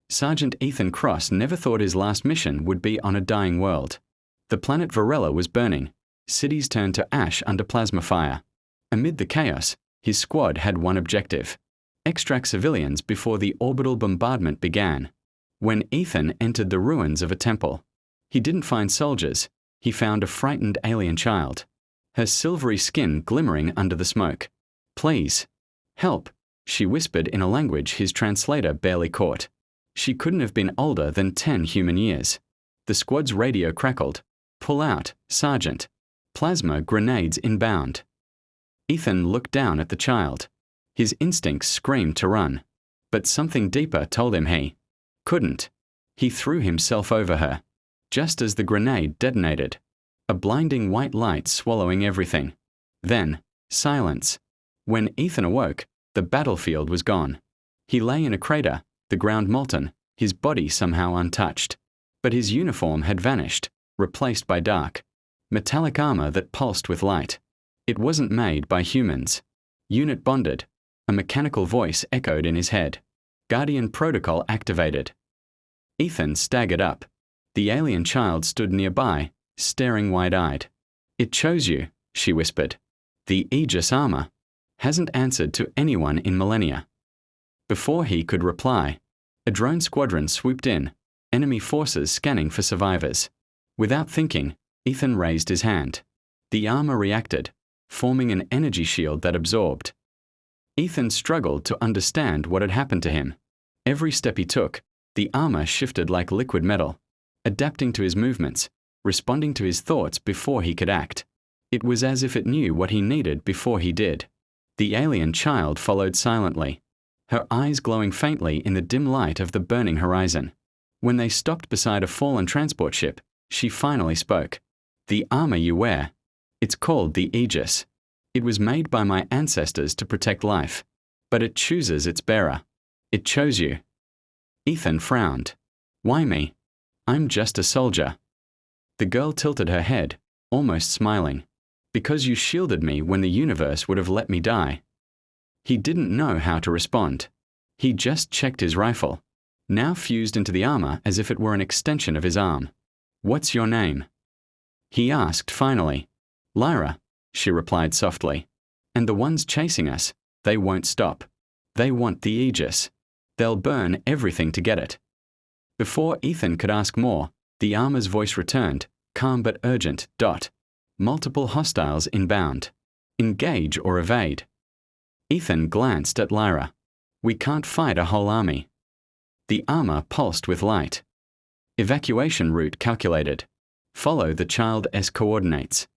Sergeant Ethan Cross never thought his last mission would be on a dying world. The planet Varela was burning. Cities turned to ash under plasma fire. Amid the chaos, his squad had one objective: extract civilians before the orbital bombardment began. When Ethan entered the ruins of a temple, he didn't find soldiers. He found a frightened alien child, her silvery skin glimmering under the smoke. "Please, help," she whispered in a language his translator barely caught. She couldn't have been older than 10 human years. The squad's radio crackled. "Pull out, Sergeant. Plasma grenades inbound." Ethan looked down at the child. His instincts screamed to run, but something deeper told him he couldn't. He threw himself over her. Just as the grenade detonated, a blinding white light swallowing everything. Then, silence. When Ethan awoke, the battlefield was gone. He lay in a crater, the ground molten, his body somehow untouched. But his uniform had vanished, replaced by dark, metallic armor that pulsed with light. It wasn't made by humans. Unit bonded. A mechanical voice echoed in his head. Guardian protocol activated. Ethan staggered up. The alien child stood nearby, staring wide-eyed. "It chose you," she whispered. "The Aegis Armor hasn't answered to anyone in millennia." Before he could reply, a drone squadron swooped in, enemy forces scanning for survivors. Without thinking, Ethan raised his hand. The armor reacted, forming an energy shield that absorbed. Ethan struggled to understand what had happened to him. Every step he took, the armor shifted like liquid metal, adapting to his movements, responding to his thoughts before he could act. It was as if it knew what he needed before he did. The alien child followed silently, her eyes glowing faintly in the dim light of the burning horizon. When they stopped beside a fallen transport ship, she finally spoke. "The armor you wear, it's called the Aegis. It was made by my ancestors to protect life, but it chooses its bearer. It chose you." Ethan frowned. "Why me? I'm just a soldier." The girl tilted her head, almost smiling. "Because you shielded me when the universe would have let me die." He didn't know how to respond. He just checked his rifle, now fused into the armor as if it were an extension of his arm. "What's your name?" he asked finally. "Lyra," she replied softly. "And the ones chasing us, they won't stop. They want the Aegis. They'll burn everything to get it." Before Ethan could ask more, the armor's voice returned, calm but urgent. "Multiple hostiles inbound. Engage or evade." Ethan glanced at Lyra. "We can't fight a whole army." The armor pulsed with light. "Evacuation route calculated. Follow the child's coordinates."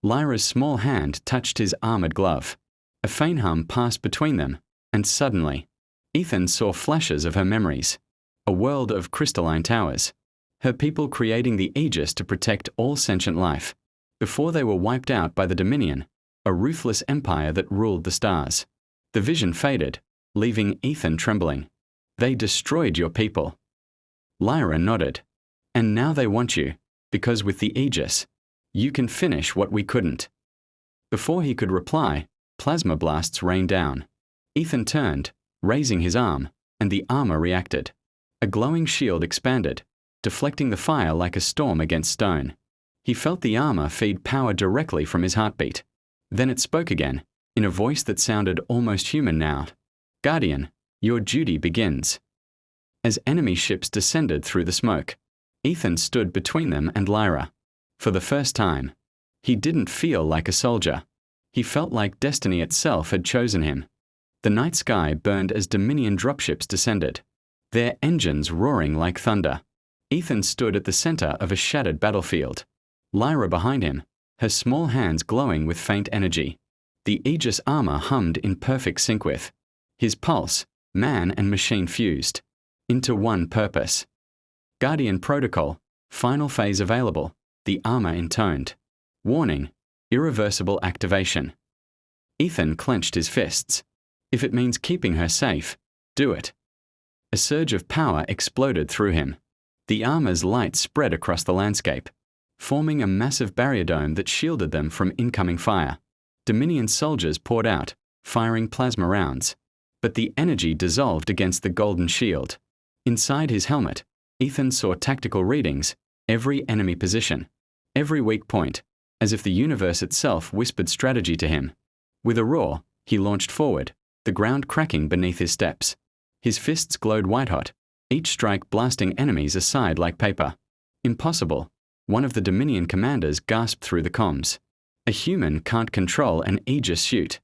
Lyra's small hand touched his armored glove. A faint hum passed between them, and suddenly, Ethan saw flashes of her memories. A world of crystalline towers. Her people creating the Aegis to protect all sentient life. Before they were wiped out by the Dominion, a ruthless empire that ruled the stars. The vision faded, leaving Ethan trembling. "They destroyed your people." Lyra nodded. "And now they want you, because with the Aegis, you can finish what we couldn't." Before he could reply, plasma blasts rained down. Ethan turned, raising his arm, and the armor reacted. A glowing shield expanded, deflecting the fire like a storm against stone. He felt the armor feed power directly from his heartbeat. Then it spoke again, in a voice that sounded almost human now. "Guardian, your duty begins." As enemy ships descended through the smoke, Ethan stood between them and Lyra. For the first time, he didn't feel like a soldier. He felt like destiny itself had chosen him. The night sky burned as Dominion dropships descended, their engines roaring like thunder. Ethan stood at the center of a shattered battlefield. Lyra behind him, her small hands glowing with faint energy. The Aegis armor hummed in perfect sync with his pulse, man and machine fused into one purpose. Guardian protocol, final phase available, the armor intoned. Warning, irreversible activation. Ethan clenched his fists. If it means keeping her safe, do it. A surge of power exploded through him. The armor's light spread across the landscape, forming a massive barrier dome that shielded them from incoming fire. Dominion soldiers poured out, firing plasma rounds. But the energy dissolved against the golden shield. Inside his helmet, Ethan saw tactical readings, every enemy position, every weak point, as if the universe itself whispered strategy to him. With a roar, he launched forward, the ground cracking beneath his steps. His fists glowed white-hot, each strike blasting enemies aside like paper. Impossible, one of the Dominion commanders gasped through the comms. A human can't control an Aegis suit.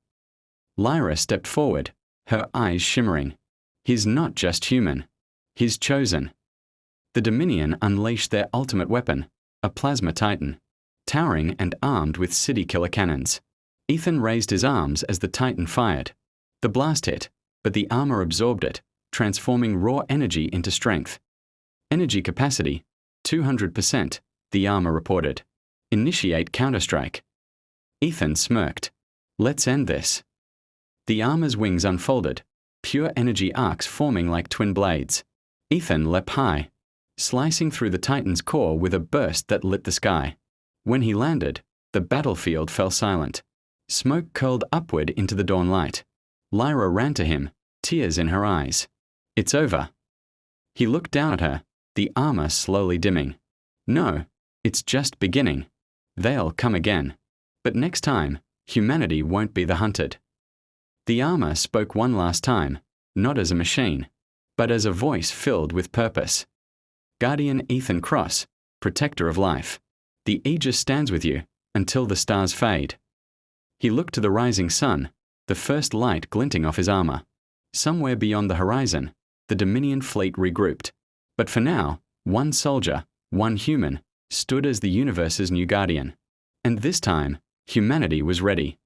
Lyra stepped forward, her eyes shimmering. He's not just human. He's chosen. The Dominion unleashed their ultimate weapon, a plasma titan, towering and armed with city-killer cannons. Ethan raised his arms as the titan fired. The blast hit, but the armor absorbed it, transforming raw energy into strength. Energy capacity, 200%, the armor reported. Initiate counterstrike. Ethan smirked. Let's end this. The armor's wings unfolded, pure energy arcs forming like twin blades. Ethan leapt high, slicing through the Titan's core with a burst that lit the sky. When he landed, the battlefield fell silent. Smoke curled upward into the dawn light. Lyra ran to him, tears in her eyes. It's over. He looked down at her, the armor slowly dimming. No, it's just beginning. They'll come again. But next time, humanity won't be the hunted. The armor spoke one last time, not as a machine, but as a voice filled with purpose. Guardian Ethan Cross, protector of life. The Aegis stands with you until the stars fade. He looked to the rising sun, the first light glinting off his armor. Somewhere beyond the horizon, the Dominion fleet regrouped. But for now, one soldier, one human, stood as the universe's new guardian. And this time, humanity was ready.